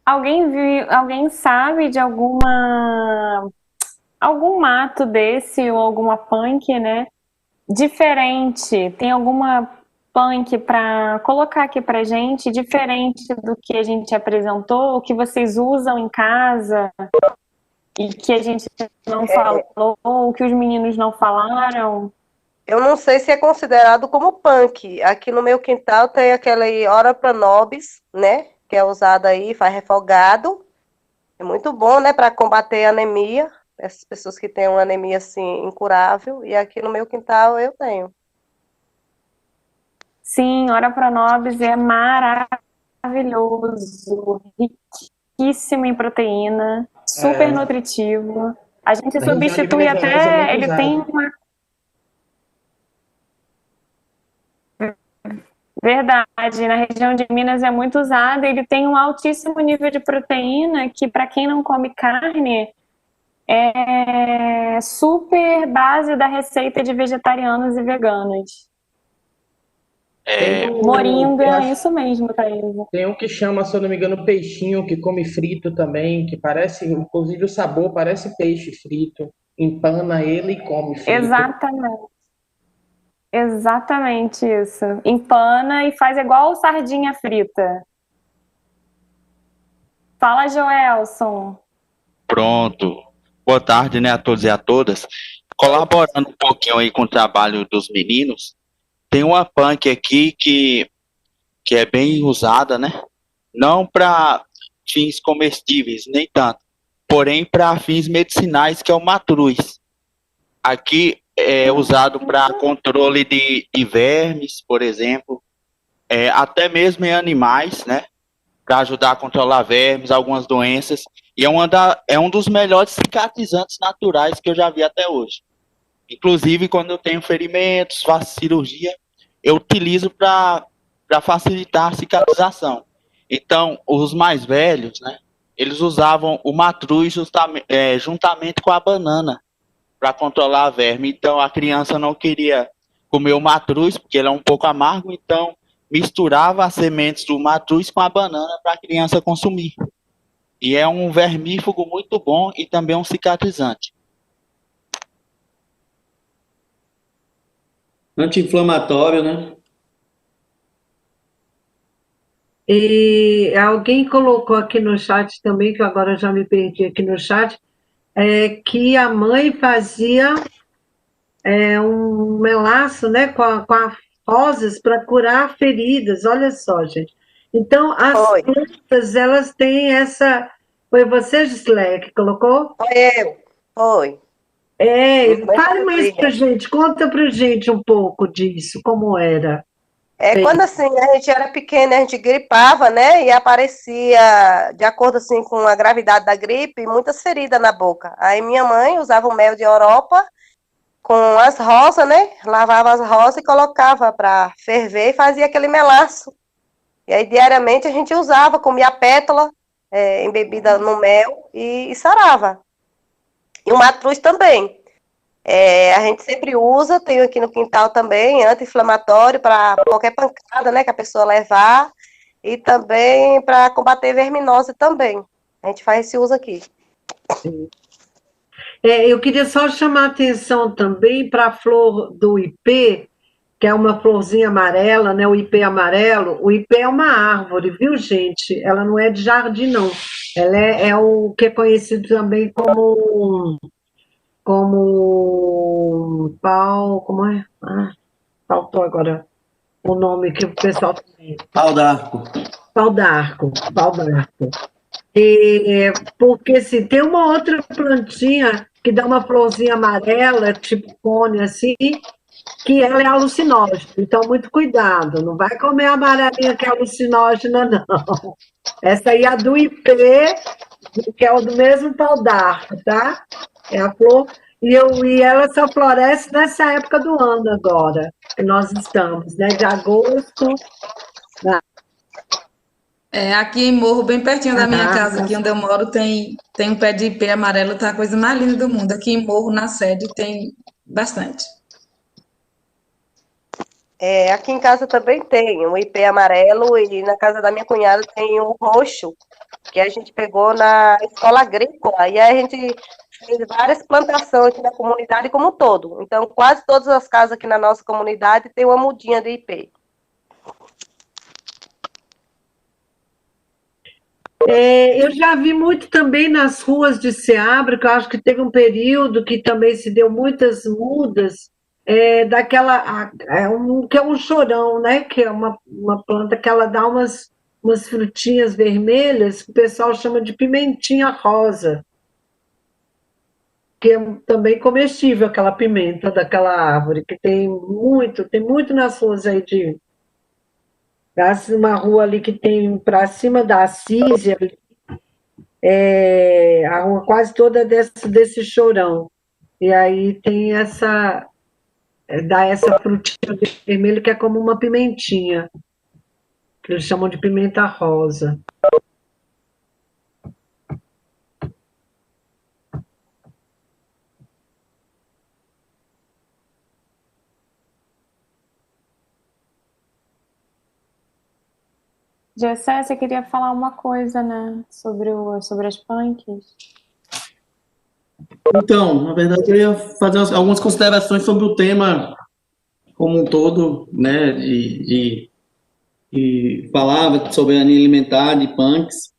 alguém sabe de algum mato desse ou alguma punk, né? Diferente. Tem alguma punk para colocar aqui pra gente, diferente do que a gente apresentou, o que vocês usam em casa e que a gente não falou, o que os meninos não falaram? Eu não sei se é considerado como punk. Aqui no meu quintal tem aquele Ora Pronobis, né? Que é usado aí, faz refogado. É muito bom, né? Para combater a anemia. Essas pessoas que têm uma anemia assim incurável. E aqui no meu quintal eu tenho. Sim, Ora Pronobis é maravilhoso, riquíssimo em proteína, super É, nutritivo. A gente na região de substitui Minas Gerais é até, muito ele tem usado. uma verdade, na região de Minas é muito usado, ele tem um altíssimo nível de proteína que para quem não come carne é super base da receita de vegetarianos e veganos. Tem eu Moringa, acho, isso mesmo, Thaisa. tem um que chama, se eu não me engano, peixinho, que come frito também, que parece, inclusive o sabor parece peixe frito. Empana ele e come frito. Exatamente. Exatamente isso. Empana e faz igual sardinha frita. Fala, Joelson. Pronto. Boa tarde, né, a todos e a todas. Colaborando um pouquinho aí com o trabalho dos meninos, tem uma punk aqui que é bem usada, né? Não para fins comestíveis, nem tanto, porém para fins medicinais, que é o matruz. Aqui é usado para controle de vermes, por exemplo, até mesmo em animais, né? Para ajudar a controlar vermes, algumas doenças. E é um dos melhores cicatrizantes naturais que eu já vi até hoje. Inclusive, quando eu tenho ferimentos, faço cirurgia, eu utilizo para facilitar a cicatrização. Então, os mais velhos, né, eles usavam o matruz juntamente com a banana para controlar a verme. Então, a criança não queria comer o matruz, porque ele é um pouco amargo, então misturava as sementes do matruz com a banana para a criança consumir. E é um vermífugo muito bom e também um cicatrizante. Anti-inflamatório, né? E alguém colocou aqui no chat também, que agora eu já me perdi aqui no chat, que a mãe fazia um melaço, né, com a rosas para curar feridas. Olha só, gente. Então, as Foi. plantas, elas têm essa. Foi você, Gisele, que colocou? Foi eu. Foi. Fale mais para gente, conta para gente um pouco disso, como era. Quando assim a gente era pequena, a gente gripava, né? E aparecia, de acordo assim com a gravidade da gripe, muitas feridas na boca. Aí minha mãe usava o mel de Europa com as rosas, né? Lavava as rosas e colocava para ferver e fazia aquele melaço. E aí diariamente a gente usava, comia a pétala embebida no mel e sarava. E o matruz também. A gente sempre usa, tenho aqui no quintal também, anti-inflamatório para qualquer pancada, né, que a pessoa levar, e também para combater verminose também. A gente faz esse uso aqui. Eu queria só chamar a atenção também para a flor do ipê, que é uma florzinha amarela, né? O ipê amarelo. O ipê é uma árvore, viu, gente? Ela não é de jardim, não. Ela é o que é conhecido também como pau, como é? Faltou agora o nome que o pessoal tem. Pau d'arco. Pau d'arco, pau d'arco. Porque assim, tem uma outra plantinha que dá uma florzinha amarela, tipo cone assim, que ela é alucinógena. Então, muito cuidado, não vai comer a amarelinha que é alucinógena, não. Essa aí é a do ipê, que é o do mesmo pau d'arco, tá? É a flor. E ela só floresce nessa época do ano agora, que nós estamos, né? De agosto. Aqui em Morro, bem pertinho da minha casa, aqui onde eu moro, tem um pé de ipê amarelo, tá a coisa mais linda do mundo. Aqui em Morro, na sede, tem bastante. Aqui em casa também tem um ipê amarelo e na casa da minha cunhada tem um roxo, que a gente pegou na escola agrícola. E aí a gente fez várias plantações aqui na comunidade como um todo. Então, quase todas as casas aqui na nossa comunidade tem uma mudinha de ipê. Eu já vi muito também nas ruas de Ceabra, que eu acho que teve um período que também se deu muitas mudas, que é um chorão, né? Que é uma planta que ela dá umas frutinhas vermelhas, que o pessoal chama de pimentinha rosa, que é também comestível, aquela pimenta daquela árvore, que tem muito nas ruas aí de... Uma rua ali que tem para cima da Assise, a rua quase toda desse chorão. E aí tem dá essa frutinha vermelha que é como uma pimentinha, que eles chamam de pimenta rosa. Gessé, você queria falar uma coisa, né, sobre as punks? Então, na verdade, eu ia fazer algumas considerações sobre o tema como um todo, né, de falar sobre soberania alimentar, de punks.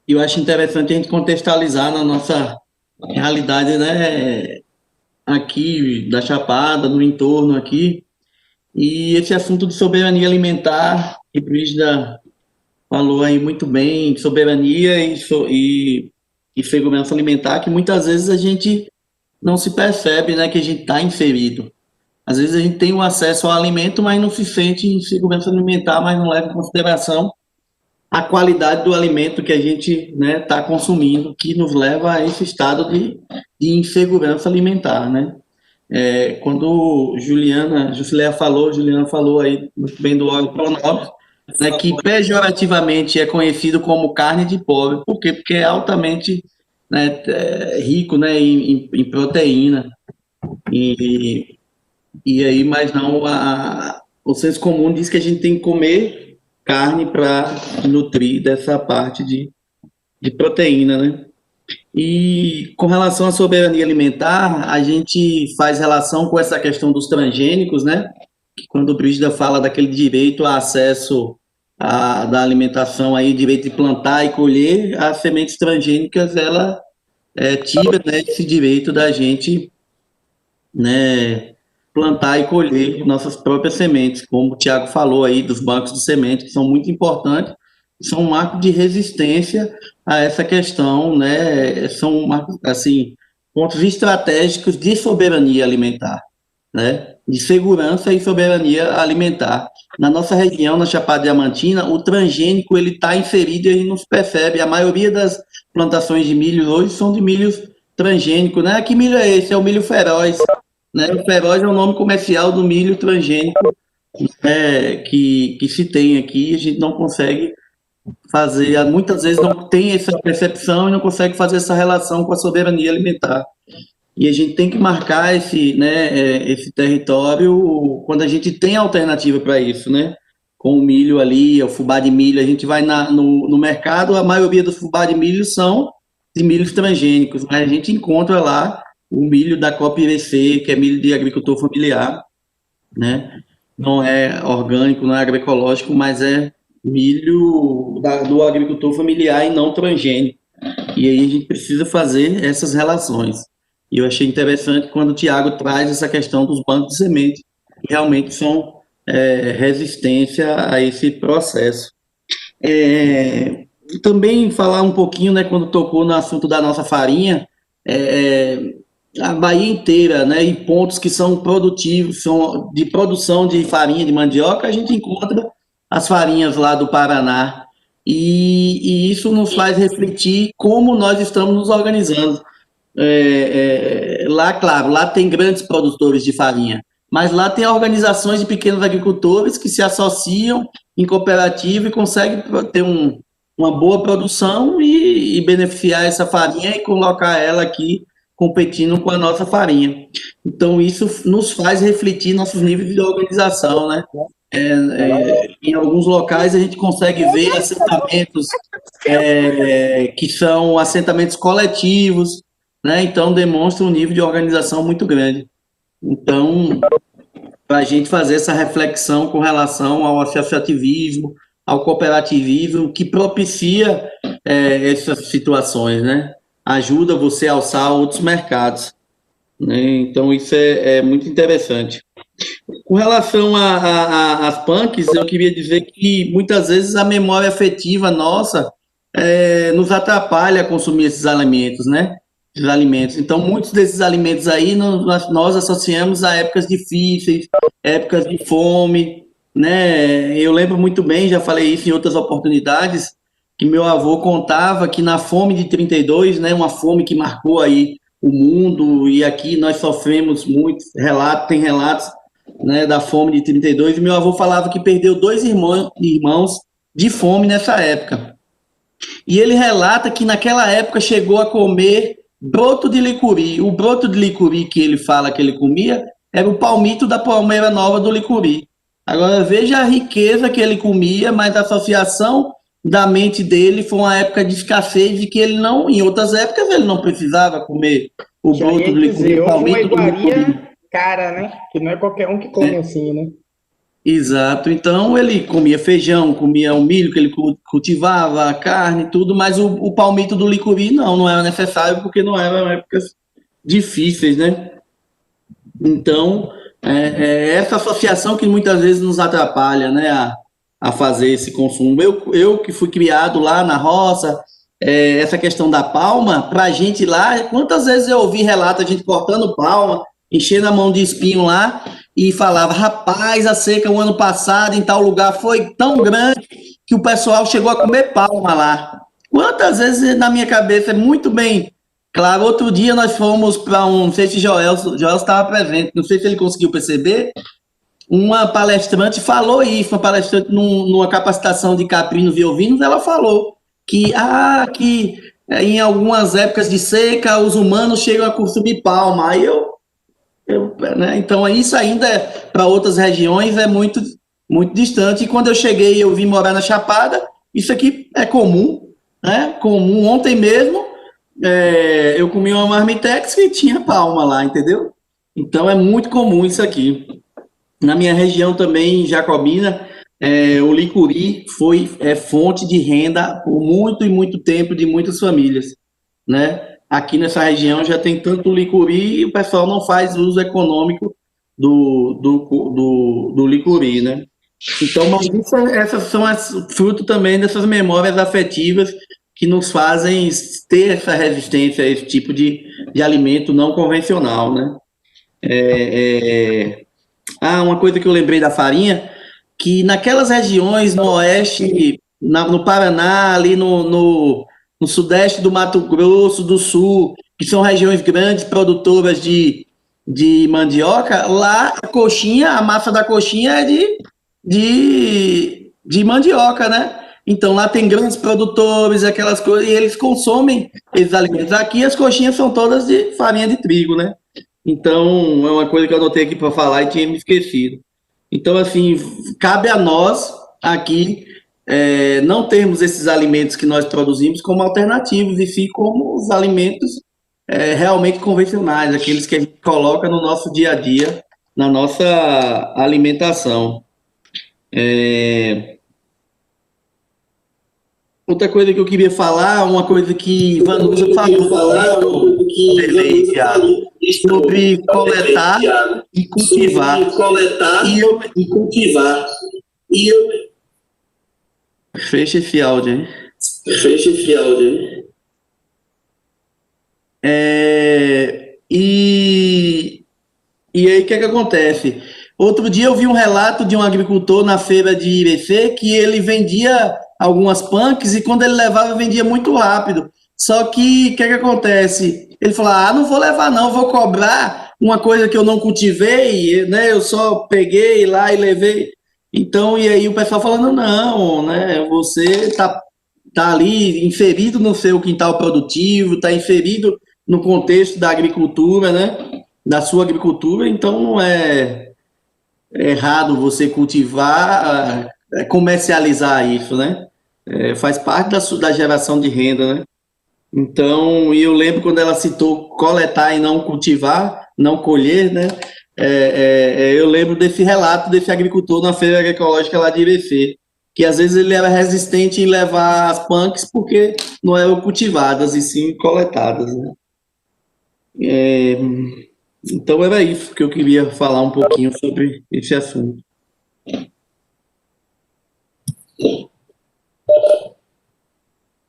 E eu acho interessante a gente contextualizar na nossa realidade, né, aqui da Chapada, no entorno aqui. E esse assunto de soberania alimentar, que Brígida falou aí muito bem, de soberania e segurança alimentar, que muitas vezes a gente não se percebe, né, que a gente está inserido. Às vezes a gente tem o acesso ao alimento, mas não se sente em segurança alimentar, mas não leva em consideração a qualidade do alimento que a gente, né, está consumindo, que nos leva a esse estado de insegurança alimentar, né? Quando Juliana falou aí muito bem do óleo pronobis, né, que pejorativamente é conhecido como carne de pobre. Por quê? Porque é altamente, né, rico, né, em proteína. E aí, mas não, o senso comum diz que a gente tem que comer carne para nutrir dessa parte de proteína, né? E com relação à soberania alimentar, a gente faz relação com essa questão dos transgênicos, né? Que quando o Brígida fala daquele direito a acesso da alimentação, aí, direito de plantar e colher, as sementes transgênicas, ela tira, né, esse direito da gente, né, plantar e colher nossas próprias sementes, como o Tiago falou aí, dos bancos de sementes, que são muito importantes, são um marco de resistência a essa questão, né? São, assim, pontos estratégicos de soberania alimentar, né? De segurança e soberania alimentar. Na nossa região, na Chapada Diamantina, o transgênico ele está inserido e a gente não se percebe. A maioria das plantações de milho hoje são de milhos transgênicos, né? Que milho é esse? É o milho feroz, né? O feroz é o nome comercial do milho transgênico, né, que se tem aqui. A gente não consegue fazer, muitas vezes não tem essa percepção e não consegue fazer essa relação com a soberania alimentar. E a gente tem que marcar esse, né, esse território quando a gente tem alternativa para isso, né? Com o milho ali, o fubá de milho, a gente vai no mercado, a maioria dos fubá de milho são de milhos transgênicos, mas a gente encontra lá o milho da COP-IBC, que é milho de agricultor familiar, né? Não é orgânico, não é agroecológico, mas é milho do agricultor familiar e não transgênico. E aí a gente precisa fazer essas relações. E eu achei interessante quando o Tiago traz essa questão dos bancos de semente, que realmente são resistência a esse processo. Também falar um pouquinho, né, quando tocou no assunto da nossa farinha, a Bahia inteira, né, em pontos que são produtivos, são de produção de farinha de mandioca, a gente encontra as farinhas lá do Paraná, e isso nos faz refletir como nós estamos nos organizando. Lá, claro, lá tem grandes produtores de farinha, mas lá tem organizações de pequenos agricultores que se associam em cooperativa e conseguem ter uma boa produção e beneficiar essa farinha e colocar ela aqui competindo com a nossa farinha. Então, isso nos faz refletir nossos níveis de organização, né? Em alguns locais a gente consegue ver assentamentos que são assentamentos coletivos, né? Então, demonstra um nível de organização muito grande. Então, para a gente fazer essa reflexão com relação ao associativismo, ao cooperativismo, que propicia essas situações, né? Ajuda você a alçar outros mercados, né? Então, isso é muito interessante. Com relação às punks, eu queria dizer que muitas vezes a memória afetiva nossa nos atrapalha a consumir esses alimentos, né? Esses alimentos. Então, muitos desses alimentos aí nós associamos a épocas difíceis, épocas de fome, né? Eu lembro muito bem, já falei isso em outras oportunidades, que meu avô contava que na fome de 32, né, uma fome que marcou aí o mundo, e aqui nós sofremos muito, tem relatos, né, da fome de 32, e meu avô falava que perdeu 2 irmãos de fome nessa época. E ele relata que naquela época chegou a comer broto de licuri. O broto de licuri que ele fala que ele comia era o palmito da palmeira nova do licuri. Agora veja a riqueza que ele comia, mas a associação da mente dele foi uma época de escassez e que ele não, em outras épocas, ele não precisava comer o broto do licuri, o palmito do licuri. Cara, né? Que não é qualquer um que come assim, né? Exato. Então, ele comia feijão, comia o milho que ele cultivava, a carne, tudo, mas o palmito do licuri não era necessário, porque não eram épocas difíceis, né? Então, essa associação que muitas vezes nos atrapalha, né, a fazer esse consumo. Eu que fui criado lá na roça, essa questão da palma, para a gente lá, quantas vezes eu ouvi relato, a gente cortando palma, enchendo a mão de espinho lá, e falava, rapaz, a seca o ano passado em tal lugar foi tão grande que o pessoal chegou a comer palma lá. Quantas vezes na minha cabeça é muito bem claro. Outro dia nós fomos para não sei se Joel estava presente, não sei se ele conseguiu perceber, uma palestrante falou isso, uma palestrante numa capacitação de caprinos e ovinos, ela falou que em algumas épocas de seca os humanos chegam a consumir palma. Aí né? Então, isso ainda para outras regiões é muito, muito distante. E quando eu cheguei, eu vim morar na Chapada, isso aqui é comum, né? Comum. Ontem mesmo, eu comi uma marmitex que tinha palma lá, entendeu? Então, é muito comum isso aqui. Na minha região também, Jacobina, o licuri foi fonte de renda por muito e muito tempo de muitas famílias, né? Aqui nessa região já tem tanto licuri e o pessoal não faz uso econômico do licuri, né? Então, mas essas são fruto também dessas memórias afetivas que nos fazem ter essa resistência a esse tipo de alimento não convencional, né? Uma coisa que eu lembrei da farinha, que naquelas regiões no oeste, no Paraná, ali no sudeste do Mato Grosso do Sul, que são regiões grandes produtoras de mandioca, lá a massa da coxinha é de mandioca, né? Então lá tem grandes produtores, aquelas coisas, e eles consomem esses alimentos. Aqui as coxinhas são todas de farinha de trigo, né? Então é uma coisa que eu anotei aqui para falar e tinha me esquecido. Então, assim, cabe a nós aqui não termos esses alimentos que nós produzimos como alternativos, e sim como os alimentos realmente convencionais, aqueles que a gente coloca no nosso dia a dia, na nossa alimentação. Outra coisa que eu queria falar, uma coisa que Vanusa falou, sobre coletar e cultivar. Fecha esse áudio, hein? E aí, o que acontece? Outro dia eu vi um relato de um agricultor na feira de Irecê que ele vendia algumas punks e quando ele levava, vendia muito rápido. Só que, o que acontece? Ele falou, não vou levar não, vou cobrar uma coisa que eu não cultivei, né? Eu só peguei lá e levei. Então, e aí o pessoal falando, não, né? Você tá ali inserido no seu quintal produtivo, tá inserido no contexto da agricultura, né? Da sua agricultura, então não é errado você cultivar, comercializar isso, né? Faz parte da geração de renda, né? Então, eu lembro quando ela citou coletar e não cultivar, não colher, né? Eu lembro desse relato desse agricultor na feira agroecológica lá de Irecê, que às vezes ele era resistente em levar as punks porque não eram cultivadas e sim coletadas, né? Então era isso que eu queria falar um pouquinho sobre esse assunto.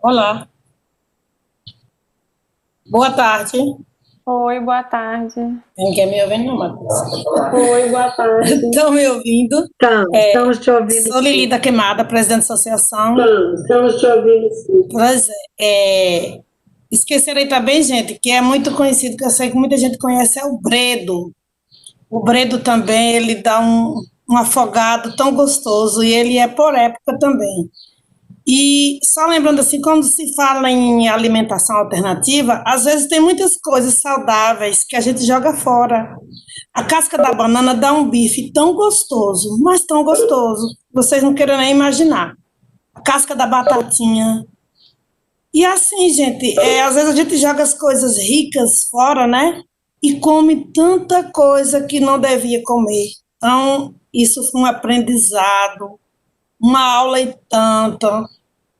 Olá. Boa tarde. Oi, boa tarde. Ninguém quer me ouvindo, não, Matheus? Oi, boa tarde. Estão me ouvindo? Estamos te ouvindo. Sou Lili da Queimada, presidente da associação. Estamos te ouvindo, sim. Pois esquecerei também, gente, que é muito conhecido, que eu sei que muita gente conhece, é o Bredo. O Bredo também, ele dá um afogado tão gostoso, e ele é por época também. E só lembrando assim, quando se fala em alimentação alternativa, às vezes tem muitas coisas saudáveis que a gente joga fora. A casca da banana dá um bife tão gostoso, mas tão gostoso, vocês não querem nem imaginar. A casca da batatinha. E assim, gente, às vezes a gente joga as coisas ricas fora, né? E come tanta coisa que não devia comer. Então, isso foi um aprendizado, uma aula e tanto.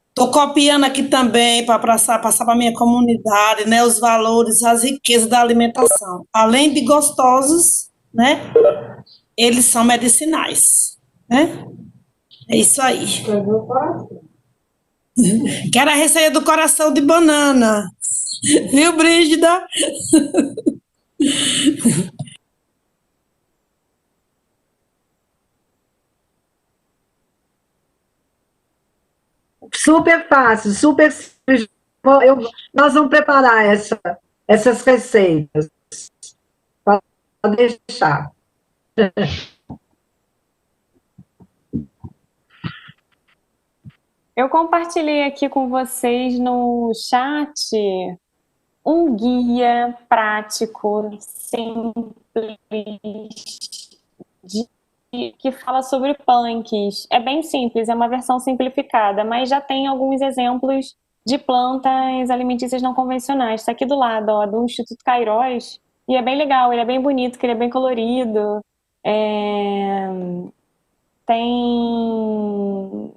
Estou copiando aqui também para passar para a minha comunidade, né, os valores, as riquezas da alimentação. Além de gostosos, né, eles são medicinais, né? É isso aí. Quero a receita do coração de banana. Viu, Brígida? Super fácil, super simples. Nós vamos preparar essas receitas. Pode deixar. Eu compartilhei aqui com vocês no chat um guia prático, simples, que fala sobre punks. É bem simples, é uma versão simplificada, mas já tem alguns exemplos de plantas alimentícias não convencionais. Está aqui do lado, ó, do Instituto Cairós, e é bem legal, ele é bem bonito, ele é bem colorido. Tem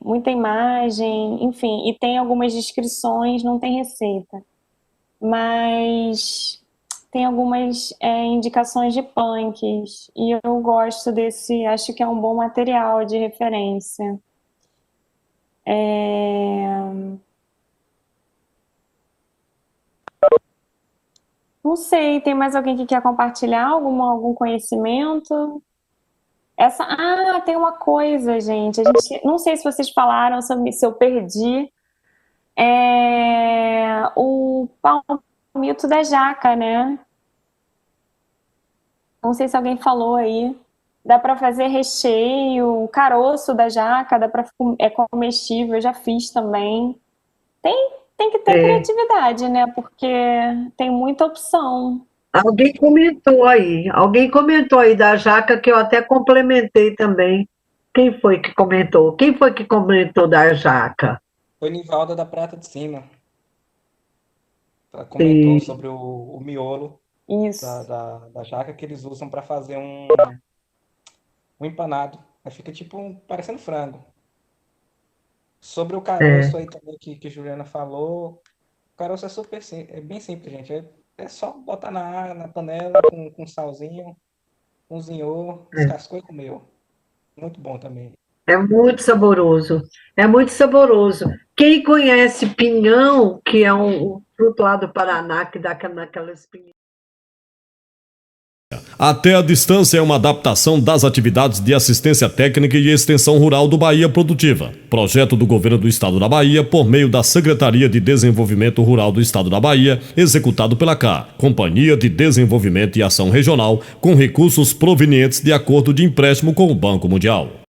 muita imagem, enfim, e tem algumas descrições, não tem receita, mas tem algumas indicações de punks, e eu gosto desse, acho que é um bom material de referência. Não sei, tem mais alguém que quer compartilhar algum conhecimento? Tem uma coisa, gente. Não sei se vocês falaram sobre, se eu perdi. O palmito da jaca, né? Não sei se alguém falou aí. Dá para fazer recheio, o caroço da jaca, é comestível, eu já fiz também. Tem que ter criatividade, né? Porque tem muita opção. Alguém comentou aí da jaca, que eu até complementei também. Quem foi que comentou? Quem foi que comentou da jaca? Foi Nivalda da Prata de Cima. Ela comentou sobre o miolo da jaca que eles usam para fazer um empanado. Aí fica tipo parecendo frango. Sobre o caroço aí também que Juliana falou, o caroço é bem simples, gente. É só botar na panela com salzinho, cozinhou, descascou e comeu. Muito bom também. É muito saboroso. É muito saboroso. Quem conhece pinhão, que é um fruto lá do Paraná, que dá naquelas pinhões. Até a Distância é uma adaptação das atividades de assistência técnica e extensão rural do Bahia Produtiva. Projeto do Governo do Estado da Bahia por meio da Secretaria de Desenvolvimento Rural do Estado da Bahia, executado pela CA, Companhia de Desenvolvimento e Ação Regional, com recursos provenientes de acordo de empréstimo com o Banco Mundial.